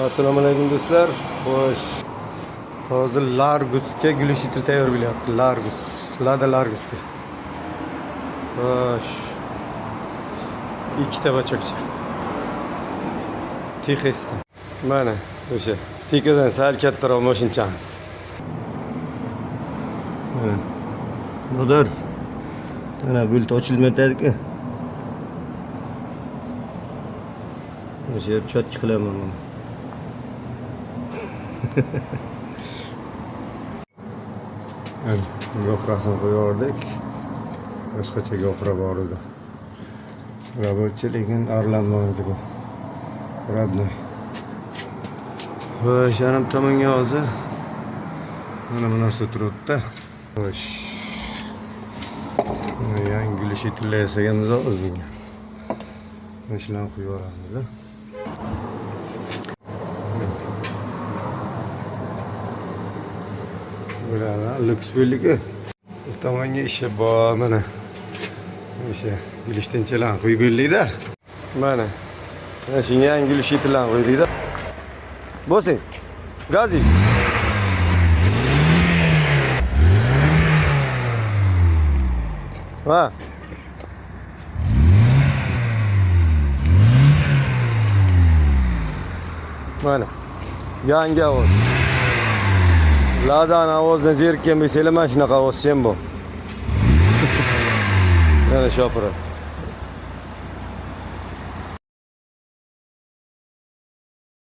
Assalomu alaykum do'stlar. Xo'sh. Hozir Largusga gulishitr tayyor bo'lyapti. Lada Largusga. Xo'sh. Ikkita bachakcha. Texasdan. Mana o'sha Tikadan sal kattaroq mashinchamiz. Mana. Motor. Mana bult ochilmayapti-ku. O'sha yer chotki qilaman mana. Go'prasini qo'yardik. Boshqacha go'pra bor edi. Robotchi lekin arlanmaydi bu. Родной. Xo'sh, yarim tomonga hozir mana bu narsa turibdi. Xo'sh. Yangi gulush etillar yasaganmiz hozir bunga. Mana shularni qo'yib yuboramiz-da. Bular luks bo'ldi-ku. Bu tomonga ishi bor mana. O'sha gulishtinchalarni qo'yib berdik-da. Mana. Mana shu yangi gulush etillarni qo'ydik-da. Bosing. Gazi. Va. Mana. Yangi ovoz. Ladan ovozdan zerikkan bo'lsanglar mana shunaqa ovoz sen bu. Mana shopira.